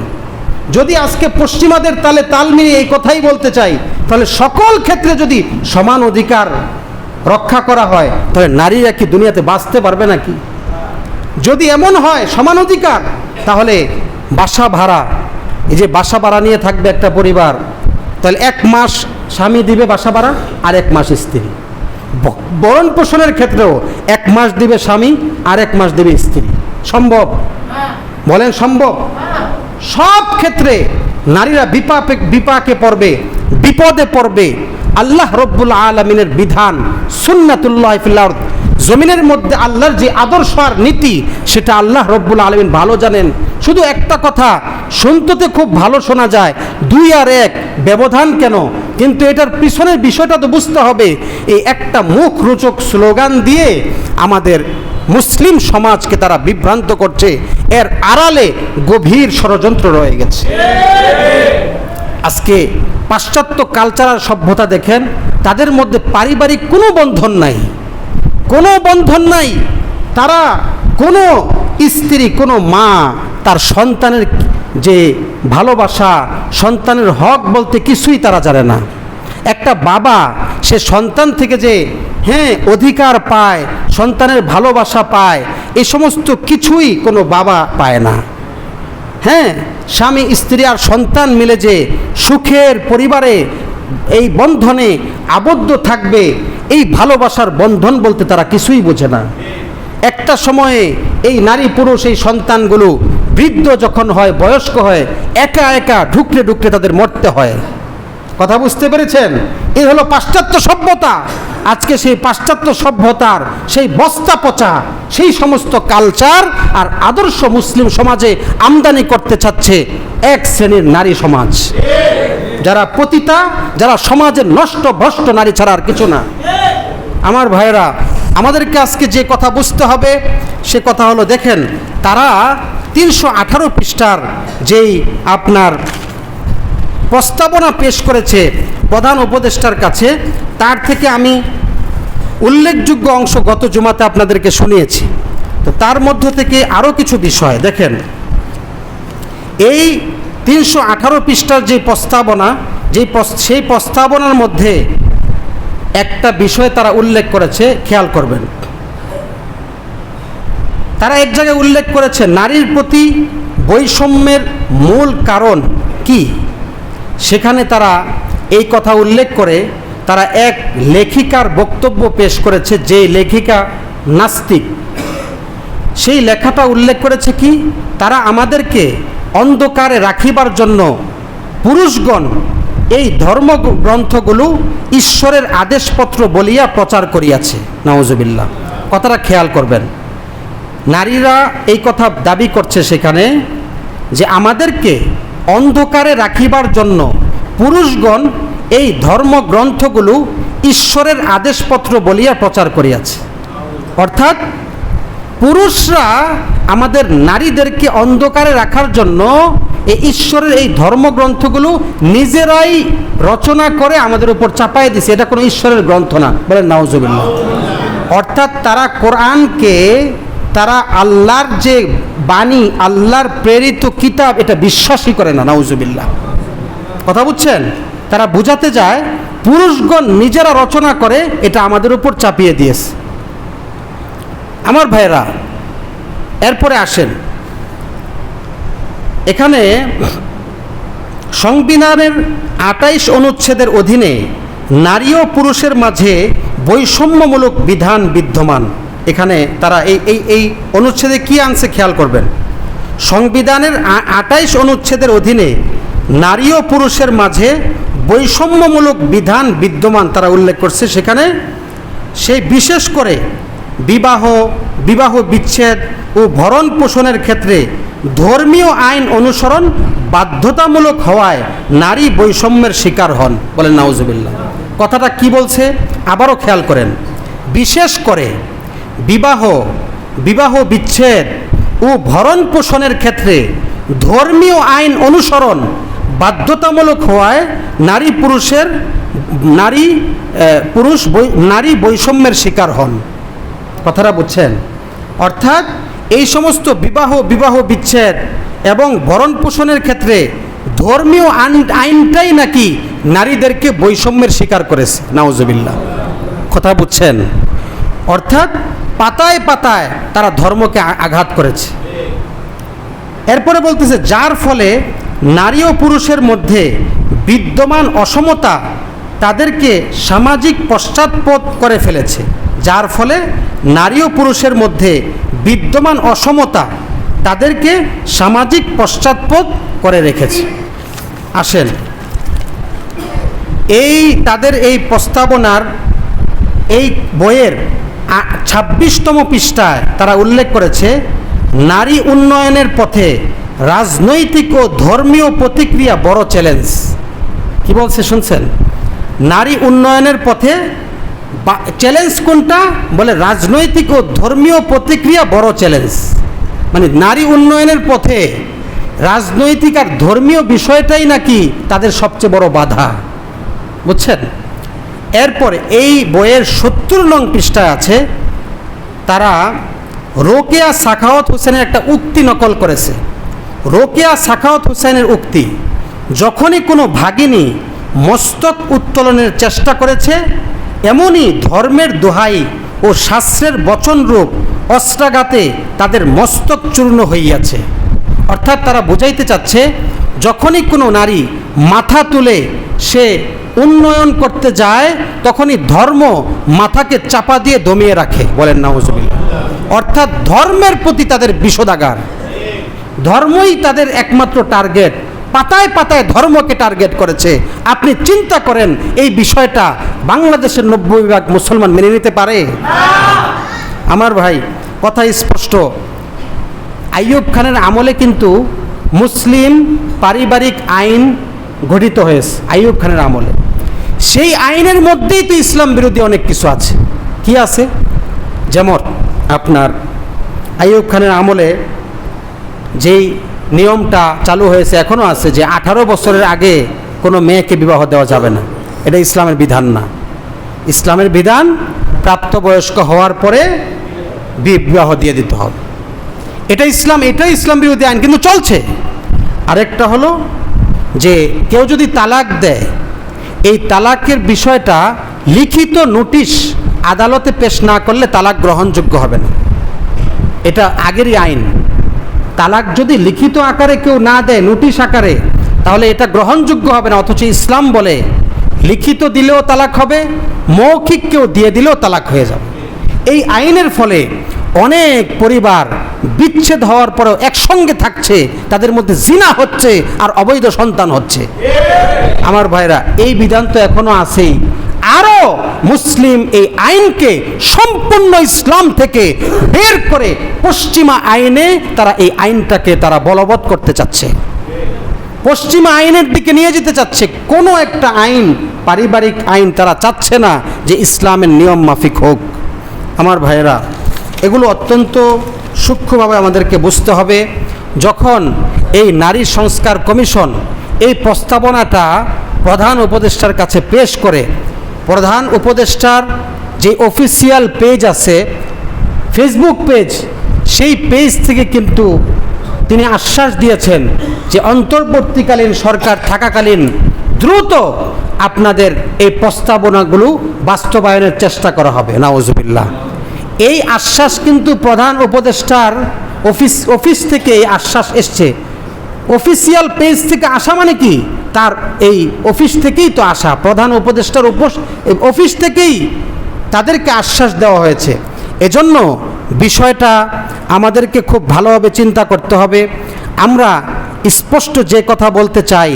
যদি আজকে পশ্চিমাদের তালে তাল মিলিয়ে এই কথাই বলতে চাই, তাহলে সকল ক্ষেত্রে যদি সমান অধিকার রক্ষা করা হয়, তাহলে নারীরা কি দুনিয়াতে বাঁচতে পারবে নাকি? যদি এমন হয় সমান অধিকার, তাহলে বাসা ভাড়া, এই যে বাসা ভাড়া নিয়ে থাকবে একটা পরিবার, তাহলে 1 মাস স্বামী দিবে বাসা ভাড়া, আর 1 মাস স্ত্রী। ভরণ পোষণের ক্ষেত্রেও 1 মাস দিবে স্বামী, আর 1 মাস দিবে স্ত্রী। সম্ভব? বলেন সম্ভব? সব ক্ষেত্রে নারীরা বিপাকে পড়বে, বিপদে পড়বে। আল্লাহ রব্বুল আলামিনের বিধান, সুন্নাতুল্লাহ ফিল আরদ, জমিনের মধ্যে আল্লাহর যে আদর্শ আর নীতি, সেটা আল্লাহ রব্বুল আলামিন ভালো জানেন। শুধু একটা কথা শুনতে খুব ভালো শোনা যায়, 2 আর 1 ব্যবধান কেন, কিন্তু এটার পিছনের বিষয়টা তো বুঝতে হবে। এই একটা মুখ রোচক স্লোগান দিয়ে আমাদের মুসলিম সমাজকে তারা বিভ্রান্ত করছে, এর আড়ালে গভীর ষড়যন্ত্র রয়ে গেছে। আজকে পাশ্চাত্য কালচারাল সভ্যতা দেখেন, তাদের মধ্যে পারিবারিক কোনো বন্ধন নাই, কোনো বন্ধন নাই। তারা কোনো স্ত্রী, কোনো মা তার সন্তানের যে ভালোবাসা, সন্তানের হক বলতে কিছুই তারা জানে না। একটা বাবা সে সন্তান থেকে যে অধিকার পায়, সন্তানের ভালোবাসা পায়, এই সমস্ত কিছুই কোনো বাবা পায় না। স্বামী স্ত্রী আর সন্তান মিলে যে সুখের পরিবারে এই বন্ধনে আবদ্ধ থাকবে, এই ভালোবাসার বন্ধন বলতে তারা কিছুই বোঝে না। একটা সময়ে এই নারী পুরুষ এই সন্তানগুলো বৃদ্ধ যখন হয়, বয়স্ক হয়, একা একা ঢুকরে ঢুকরে তাদের মরতে হয়। কথা বুঝতে পেরেছেন? এই হলো পাশ্চাত্য সভ্যতা। আজকে সেই পাশ্চাত্য সভ্যতার সেই বস্তা পচা সেই সমস্ত কালচার আর আদর্শ মুসলিম সমাজে আমদানি করতে চাচ্ছে এক শ্রেণীর নারী সমাজ, যারা পতিতা, যারা সমাজের নষ্ট ভ্রষ্ট নারী ছাড়া আর কিছু না। আমার ভাইয়েরা, আমাদেরকে আজকে যে কথা বুঝতে হবে সে কথা হলো, দেখেন তারা 318 পৃষ্ঠার যেই আপনার প্রস্তাবনা পেশ করেছে প্রধান উপদেষ্টার কাছে, তার থেকে আমি উল্লেখযোগ্য অংশ গত জুমাতে আপনাদেরকে শুনিয়েছি। তো তার মধ্য থেকে আরও কিছু বিষয় দেখেন, এই 318 পৃষ্ঠার যে প্রস্তাবনা, সেই প্রস্তাবনার মধ্যে একটা বিষয় তারা উল্লেখ করেছে, খেয়াল করবেন। তারা এক জায়গায় উল্লেখ করেছে নারীর প্রতি বৈষম্যের মূল কারণ কি। সেখানে তারা এই কথা উল্লেখ করে তারা এক লেখিকার বক্তব্য পেশ করেছে, যে লেখিকা নাস্তিক। সেই লেখাটা উল্লেখ করেছে কি, তারা আমাদেরকে অন্ধকারে রাখিবার জন্য পুরুষগণ এই ধর্মগ্রন্থগুলো ঈশ্বরের আদেশপত্র বলিয়া প্রচার করিয়াছে। নাউজুবিল্লাহ। কথাটা খেয়াল করবেন। নারীরা এই কথা দাবি করছে সেখানে যে আমাদেরকে অন্ধকারে রাখিবার জন্য পুরুষগণ এই ধর্মগ্রন্থগুলো ঈশ্বরের আদেশপত্র বলিয়া প্রচার করিয়াছে। অর্থাৎ পুরুষরা আমাদের নারীদেরকে অন্ধকারে রাখার জন্য এই ঈশ্বরের এই ধর্মগ্রন্থগুলো নিজেরাই রচনা করে আমাদের উপর চাপাই দিছে। এটা কোনো ঈশ্বরের গ্রন্থ না, বলেন নাউজুবিল্লাহ। অর্থাৎ তারা কোরআনকে, তারা আল্লাহর যে বাণী, আল্লাহর প্রেরিত কিতাব, এটা বিশ্বাসই করে না। নাউজুবিল্লাহ। কথা বুঝছেন? তারা বুঝাতে যায় পুরুষগণ নিজেরা রচনা করে এটা আমাদের উপর চাপিয়ে দিয়েছে। আমার ভাইরা, এরপরে আসেন, এখানে সংবিধানের ২৮ অনুচ্ছেদের অধীনে নারী ও পুরুষের মাঝে বৈষম্যমূলক বিধান বিদ্যমান। এখানে তারা এই অনুচ্ছেদে কি আনছে খেয়াল করবেন। সংবিধানের ২৮ অনুচ্ছেদের অধীনে নারী ও পুরুষের মাঝে বৈষম্যমূলক বিধান বিদ্যমান তারা উল্লেখ করছে। সেখানে সেই বিশেষ করে বিবাহ বিচ্ছেদ ও ভরণ পোষণের ক্ষেত্রে ধর্মীয় আইন অনুসরণ বাধ্যতামূলক হওয়ায় নারী বৈষম্যের শিকার হন। বলেন নাউজুবিল্লাহ। কথাটা কি বলছে আবারও খেয়াল করেন। বিশেষ করে বিবাহ বিচ্ছেদ ও ভরণ পোষণের ক্ষেত্রে ধর্মীয় আইন অনুসরণ বাধ্যতামূলক হওয়ায় নারী বৈষম্যের শিকার হন। কথাটা বুঝছেন? অর্থাৎ এই সমস্ত বিবাহ বিচ্ছেদ এবং ভরণ পোষণের ক্ষেত্রে ধর্মীয় আইনটাই নাকি নারীদেরকে বৈষম্যের শিকার করেছে। নাউজুবিল্লাহ। কথা বুঝছেন? অর্থাৎ পাতায় পাতায় তারা ধর্মকে আঘাত করেছে। এরপরে বলতেছে, যার ফলে নারী ও পুরুষের মধ্যে বিদ্যমান অসমতা তাদেরকে সামাজিক পশ্চাৎপদ করে ফেলেছে। যার ফলে নারী ও পুরুষের মধ্যে বিদ্যমান অসমতা তাদেরকে সামাজিক পশ্চাৎপদ করে রেখেছে। আসেন, তাদের এই প্রস্তাবনার এই বইয়ের ২৬তম পৃষ্ঠায় তারা উল্লেখ করেছে, নারী উন্নয়নের পথে রাজনৈতিক ও ধর্মীয় প্রতিক্রিয়া বড় চ্যালেঞ্জ। কি বলছে শুনছেন? নারী উন্নয়নের পথে চ্যালেঞ্জ কোনটা? বলে রাজনৈতিক ও ধর্মীয় প্রতিক্রিয়া বড় চ্যালেঞ্জ। মানে নারী উন্নয়নের পথে রাজনৈতিক আর ধর্মীয় বিষয়টাই নাকি তাদের সবচেয়ে বড় বাধা। বুঝছেন? এরপরে এই বইয়ের ৭০ নং পৃষ্ঠায় আছে, তারা রোকেয়া সাখাওয়াত হোসেনের একটা উক্তি নকল করেছে। রোকেয়া সাখাওয়াত হোসেনের উক্তি, যখনই কোনো ভাগিনী মস্তক উত্তোলনের চেষ্টা করেছে, এমনই ধর্মের দোহাই ও শাস্ত্রের বচনরূপ অস্ত্রাঘাতে তাদের মস্তক চূর্ণ হইয়াছে। অর্থাৎ তারা বোঝাইতে চাচ্ছে, যখনই কোনো নারী মাথা তুলে সে উন্নয়ন করতে যায়, তখনই ধর্ম মাথাকে চাপা দিয়ে দমিয়ে রাখে। বলেন নাউজুবিল্লাহ। অর্থাৎ ধর্মের প্রতি তাদের বিষোদাগার, ধর্মই তাদের একমাত্র টার্গেট। পাতায় পাতায় ধর্মকে টার্গেট করেছে। আপনি চিন্তা করেন, এই বিষয়টা বাংলাদেশের ৯০% মুসলমান মেনে নিতে পারে? আমার ভাই, কথা স্পষ্ট। আইয়ুব খানের আমলে কিন্তু মুসলিম পারিবারিক আইন গঠিত হয়েছে। আইয়ুব খানের আমলে সেই আইনের মধ্যেই তো ইসলাম বিরোধী অনেক কিছু আছে। কি আছে? যেমন আপনার আইয়ুব খানের আমলে যেই নিয়মটা চালু হয়েছে, এখনও আছে, যে 18 বছরের আগে কোনো মেয়েকে বিবাহ দেওয়া যাবে না। এটা ইসলামের বিধান না। ইসলামের বিধান প্রাপ্তবয়স্ক হওয়ার পরে বিবাহ দিয়ে দিতে হবে। এটাই ইসলাম বিরোধী আইন, কিন্তু চলছে। আরেকটা হলো যে কেউ যদি তালাক দেয়, এই তালাকের বিষয়টা লিখিত নোটিশ আদালতে পেশ না করলে তালাক গ্রহণযোগ্য হবে না। এটা আগেরই আইন। তালাক যদি লিখিত আকারে কেউ না দেয়, নোটিশ আকারে, তাহলে এটা গ্রহণযোগ্য হবে না। অথচ ইসলাম বলে লিখিত দিলেও তালাক হবে, মৌখিক কেউ দিয়ে দিলেও তালাক হয়ে যাবে। এই আইনের ফলে অনেক পরিবার বিচ্ছেদ হওয়ার পরেও একসঙ্গে থাকছে, তাদের মধ্যে জিনা হচ্ছে আর অবৈধ সন্তান হচ্ছে। আমার ভাইরা, এই বিধান তো এখনো আছেই। আরও মুসলিম এই আইনকে সম্পূর্ণ ইসলাম থেকে বের করে পশ্চিমা আইনে তারা এই আইনটাকে তারা বলবৎ করতে চাচ্ছে, পশ্চিমা আইনের দিকে নিয়ে যেতে চাচ্ছে। কোনো একটা আইন, পারিবারিক আইন তারা চাচ্ছে না যে ইসলামের নিয়ম মাফিক হোক। আমার ভাইয়েরা, এগুলো অত্যন্ত সূক্ষ্মভাবে আমাদেরকে বুঝতে হবে। যখন এই নারী সংস্কার কমিশন এই প্রস্তাবনাটা প্রধান উপদেষ্টার কাছে পেশ করে, প্রধান উপদেষ্টার যে অফিসিয়াল পেজ আছে, ফেসবুক পেজ, সেই পেজ থেকে কিন্তু তিনি আশ্বাস দিয়েছেন যে অন্তর্বর্তীকালীন সরকার থাকাকালীন দ্রুত আপনাদের এই প্রস্তাবনাগুলো বাস্তবায়নের চেষ্টা করা হবে। নাউজুবিল্লাহ। এই আশ্বাস কিন্তু প্রধান উপদেষ্টার অফিস থেকে এই আশ্বাস এসছে। অফিসিয়াল পেজ থেকে আসা মানে কি, তার এই অফিস থেকেই তো আসা, প্রধান উপদেষ্টার অফিস থেকেই তাদেরকে আশ্বাস দেওয়া হয়েছে। এজন্য বিষয়টা আমাদেরকে খুব ভালোভাবে চিন্তা করতে হবে। আমরা স্পষ্ট যে কথা বলতে চাই,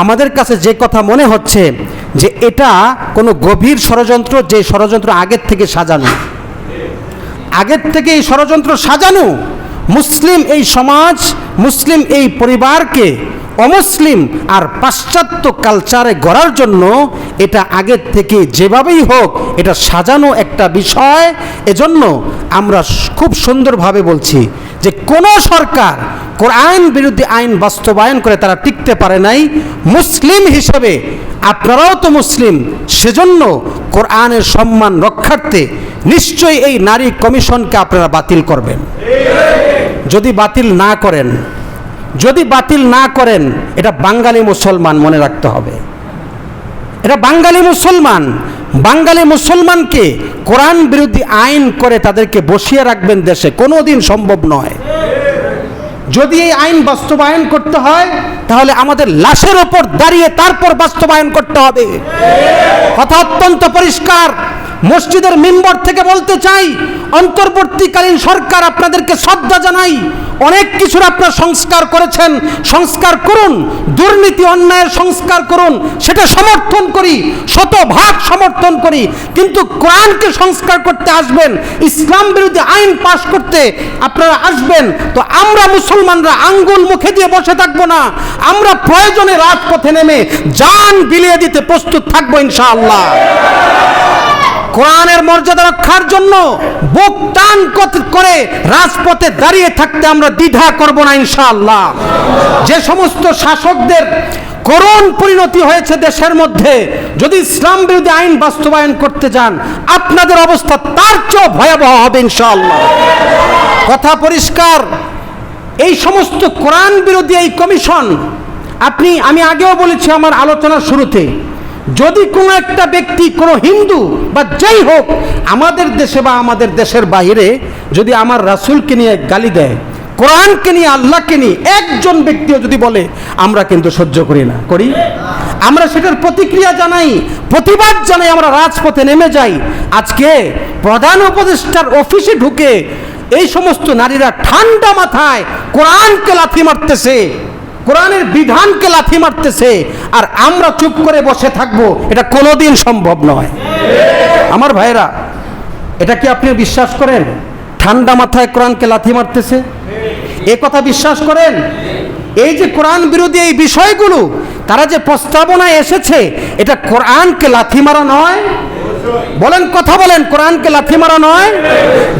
আমাদের কাছে যে কথা মনে হচ্ছে যে এটা কোনো গভীর ষড়যন্ত্র, যে ষড়যন্ত্র আগের থেকে সাজানো, আগের থেকে এই ষড়যন্ত্র সাজানো, মুসলিম এই সমাজ, মুসলিম এই পরিবারকে অমুসলিম আর পাশ্চাত্য কালচারে গড়ার জন্য এটা আগের থেকে যেভাবেই হোক এটা সাজানো একটা বিষয়। এজন্য আমরা খুব সুন্দরভাবে বলছি যে কোনো সরকার কোরআন বিরোধী আইন বাস্তবায়ন করে তারা টিকতে পারে নাই। মুসলিম হিসেবে আপনারাও তো মুসলিম, সেজন্য কোরআনের সম্মান রক্ষার্থে নিশ্চয়ই এই নারী কমিশনকে আপনারা বাতিল করবেন। যদি বাতিল না করেন এটা বাঙালি মুসলমান মনে রাখতে হবে। এটা বাঙালি মুসলমানকে কোরআন বিরোধী আইন করে তাদেরকে বসিয়ে রাখবেন দেশে, কোনোদিন সম্ভব নয়। যদি এই আইন বাস্তবায়ন করতে হয় তাহলে আমাদের লাশের ওপর দাঁড়িয়ে তারপর বাস্তবায়ন করতে হবে। কথা অত্যন্ত পরিষ্কার। মসজিদের মিম্বর থেকে বলতে চাই, অন্তর্বর্তীকালীন সরকার আপনাদেরকে শ্রদ্ধা জানাই। অনেক কিছুর আপনারা সংস্কার করেছেন, সংস্কার করুন। দুর্নীতি অন্যায়ের সংস্কার করুন, সেটা সমর্থন করি, শতভাগ সমর্থন করি। কিন্তু কোরআনকে সংস্কার করতে আসবেন, ইসলাম বিরোধী আইন পাশ করতে আপনারা আসবেন, তো আমরা মুসলমানরা আঙ্গুল মুখে দিয়ে বসে থাকবো না। আমরা প্রয়োজনে রাজপথে নেমে জান বিলিয়ে দিতে প্রস্তুত থাকবো ইনশাআল্লাহ। কোরআনের মর্যাদা রক্ষার জন্য বুক টান করে রাজপথে দাঁড়িয়ে থাকতে আমরা দ্বিধা করব না ইনশাআল্লাহ। যে সমস্ত শাসকদের করুণ পরিণতি হয়েছে দেশের মধ্যে, যদি ইসলাম বিরোধী আইন বাস্তবায়ন করতে যান আপনাদের অবস্থা তার চেয়ে ভয়াবহ হবে ইনশাআল্লাহ। কথা পরিষ্কার। এই সমস্ত কোরআন বিরোধী এই কমিশন, আমি আগেও বলেছি আমার আলোচনার শুরুতে, যদি কোনো একটা ব্যক্তি, কোনো হিন্দু বা যেই হোক আমাদের দেশে বা আমাদের দেশের বাইরে যদি আমার রাসূলকে নিয়ে গালি দেয়, কোরআনকে নিয়ে, আল্লাহকে নিয়ে একজন ব্যক্তিও যদি বলে, আমরা কিন্তু সহ্য করি। আমরা সেটার প্রতিক্রিয়া জানাই, প্রতিবাদ জানাই, আমরা রাজপথে নেমে যাই। আজকে প্রধান উপদেষ্টার অফিসে ঢুকে এই সমস্ত নারীরা ঠান্ডা মাথায় কোরআনকে লাথি মারতেছে, কোরআনের বিধানকে লাথি মারতেছে, আর আমরা চুপ করে বসে থাকবো, এটা কোনোদিন সম্ভব নয়। আমার ভাইরা, এটা কি আপনি বিশ্বাস করেন ঠান্ডা মাথায় কোরআনকে লাথি মারতেছে? এ কথা বিশ্বাস করেন? এই যে কোরআন বিরোধী এই বিষয়গুলো তারা যে প্রস্তাবনায় এসেছে, এটা কোরআনকে লাথি মারা নয়? বলেন, কথা বলেন, কোরআনকে লাথি মারা নয়?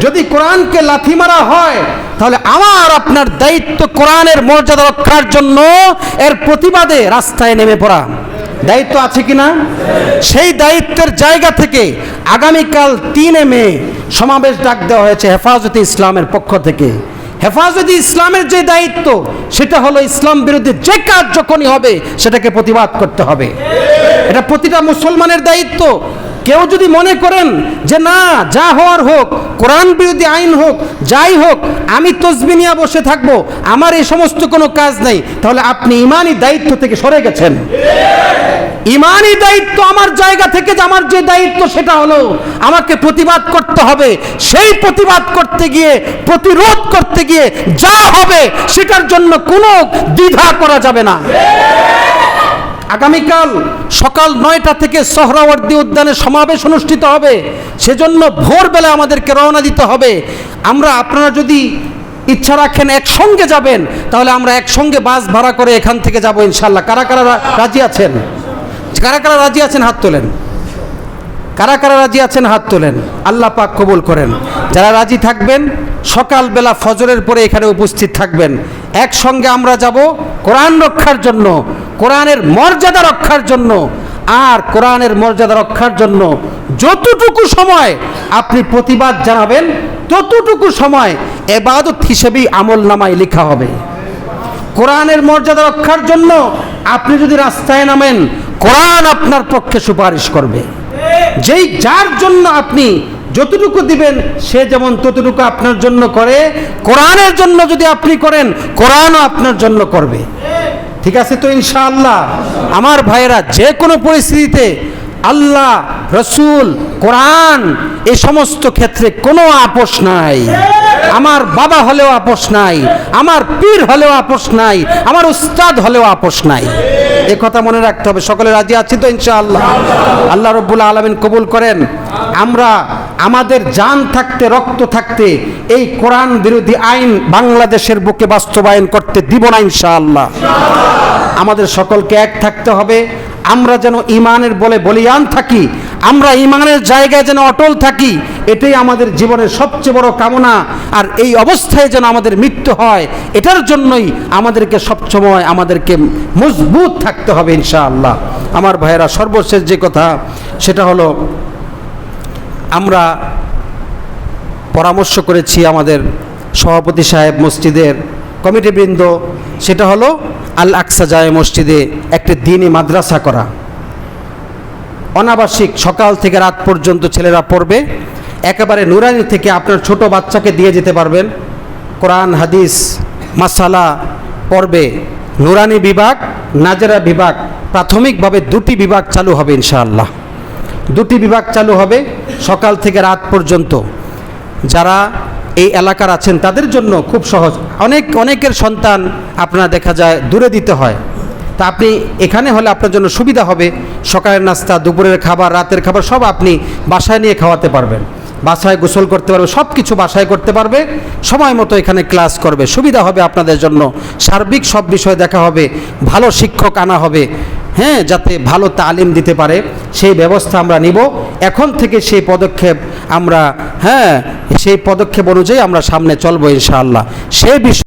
যদি কোরআনকে লাথি মারা হয় তাহলে আমার আপনার দায়িত্ব কোরআনের মর্যাদা রক্ষার জন্য এর প্রতিবাদে রাস্তায় নেমে পড়া। দায়িত্ব আছে কিনা? সেই দায়িত্বের জায়গা থেকে আগামীকাল 3 মে সমাবেশ ডাক দেওয়া হয়েছে হেফাজতে ইসলামের পক্ষ থেকে। হেফাজতে ইসলামের যে দায়িত্ব সেটা হলো ইসলাম বিরোধী যে কাজ যখনই হবে সেটাকে প্রতিবাদ করতে হবে। এটা প্রতিটা মুসলমানের দায়িত্ব। কেউ যদি মনে করেন যে না, যা হওয়ার হোক, কোরআন বিরোধী আইন হোক, যাই হোক, আমি তসবিহ নিয়ে বসে থাকবো, আমার এই সমস্ত কোনো কাজ নেই, তাহলে আপনি ইমানি দায়িত্ব থেকে সরে গেছেন। ইমানি দায়িত্ব আমার জায়গা থেকে, যে আমার যে দায়িত্ব সেটা হলো আমাকে প্রতিবাদ করতে হবে। সেই প্রতিবাদ করতে গিয়ে, প্রতিরোধ করতে গিয়ে যা হবে সেটার জন্য কোনো দ্বিধা করা যাবে না। আগামীকাল সকাল 9টা থেকে সোহরাওয়ার্দী উদ্যানে সমাবেশ অনুষ্ঠিত হবে, সেজন্য ভোরবেলা আমাদেরকে রওনা দিতে হবে। আপনারা যদি ইচ্ছা রাখেন একসঙ্গে যাবেন, তাহলে আমরা একসঙ্গে বাস ভাড়া করে এখান থেকে যাব ইনশাআল্লাহ। কারা কারা রাজি আছেন? হাত তোলেন। কারা কারা রাজি আছেন হাত তোলেন। আল্লাহ পাক কবুল করেন। যারা রাজি থাকবেন সকালবেলা ফজরের পরে এখানে উপস্থিত থাকবেন। একসঙ্গে আমরা যাব কোরআন রক্ষার জন্য, কোরআনের মর্যাদা রক্ষার জন্য। আর কোরআনের মর্যাদা রক্ষার জন্য যতটুকু সময় আপনি প্রতিবাদ জানাবেন, ততটুকু সময় ইবাদত হিসেবেই আমলনামায় লেখা হবে। কোরআনের মর্যাদা রক্ষার জন্য আপনি যদি রাস্তায় নামেন, কোরআন আপনার পক্ষে সুপারিশ করবে। যার জন্য আপনি যতটুকু দিবেন সে যেমন ততটুকু আপনার জন্য করে, কোরআনের জন্য যদি আপনি করেন কোরআনও আপনার জন্য করবে। ঠিক আছে তো ইনশাআল্লাহ? আমার ভাইয়েরা, যে কোনো পরিস্থিতিতে আল্লাহ, রসুল, কোরআন এই সমস্ত ক্ষেত্রে কোনো আপোষ নাই। আমার বাবা হলেও আপোষ নাই, আমার পীর হলেও আপোষ নাই, আমার উস্তাদ হলেও আপোষ নাই। এ কথা মনে রাখতে হবে। সকলে রাজি আছি তো ইনশাআল্লাহ? আল্লাহ রাব্বুল আলামিন কবুল করেন। আমরা আমাদের জান থাকতে, রক্ত থাকতে এই কোরআন বিরোধী আইন বাংলাদেশের বুকে বাস্তবায়ন করতে দিব না ইনশাআল্লাহ। আমাদের সকলকে এক থাকতে হবে। আমরা যেন ঈমানের বলে বলিয়ান থাকি, আমরা ঈমানের জায়গায় যেন অটল থাকি, এটাই আমাদের জীবনের সবচেয়ে বড় কামনা। আর এই অবস্থায় যেন আমাদের মৃত্যু হয়, এটার জন্যই আমাদেরকে সবসময় আমাদেরকে মজবুত থাকতে হবে ইনশাআল্লাহ। আমার ভাইয়েরা, সর্বশেষ যে কথা সেটা হলো, আমরা পরামর্শ করেছি আমাদের সভাপতি সাহেব, মসজিদের কমিটিবৃন্দ, সেটা হলো আল আকসা জামে মসজিদে একটি দ্বীনি মাদ্রাসা করা। অনাবাসিক সকাল থেকে রাত পর্যন্ত ছেলেরা পড়বে। একেবারে নুরানি থেকে আপনার ছোট বাচ্চাকে দিয়ে যেতে পারবেন। কোরআন, হাদিস, মাসালা পড়বে। নুরানি বিভাগ, নাজেরা বিভাগ, প্রাথমিকভাবে দুটি বিভাগ চালু হবে ইনশাআল্লাহ। দুটি বিভাগ চালু হবে সকাল থেকে রাত পর্যন্ত। যারা এই এলাকার আছেন তাদের জন্য খুব সহজ। অনেকের সন্তান আপনারা দেখা যায় দূরে দিতে হয়, তা আপনি এখানে হলে আপনার জন্য সুবিধা হবে। সকালের নাস্তা, দুপুরের খাবার, রাতের খাবার সব আপনি বাসায় নিয়ে খাওয়াতে পারবেন, বাসায় গোসল করতে পারবে, সব কিছু বাসায় করতে পারবে, সময় মতো এখানে ক্লাস করবে, সুবিধা হবে আপনাদের জন্য। সার্বিক সব বিষয় দেখা হবে, ভালো শিক্ষক আনা হবে, হ্যাঁ, যাতে ভালো তালিম দিতে পারে, সেই ব্যবস্থা আমরা নিব। এখন থেকে সেই পদক্ষেপ আমরা, সেই পদক্ষেপ অনুযায়ী আমরা সামনে চলবো ইনশাআল্লাহ। সেই বিষয়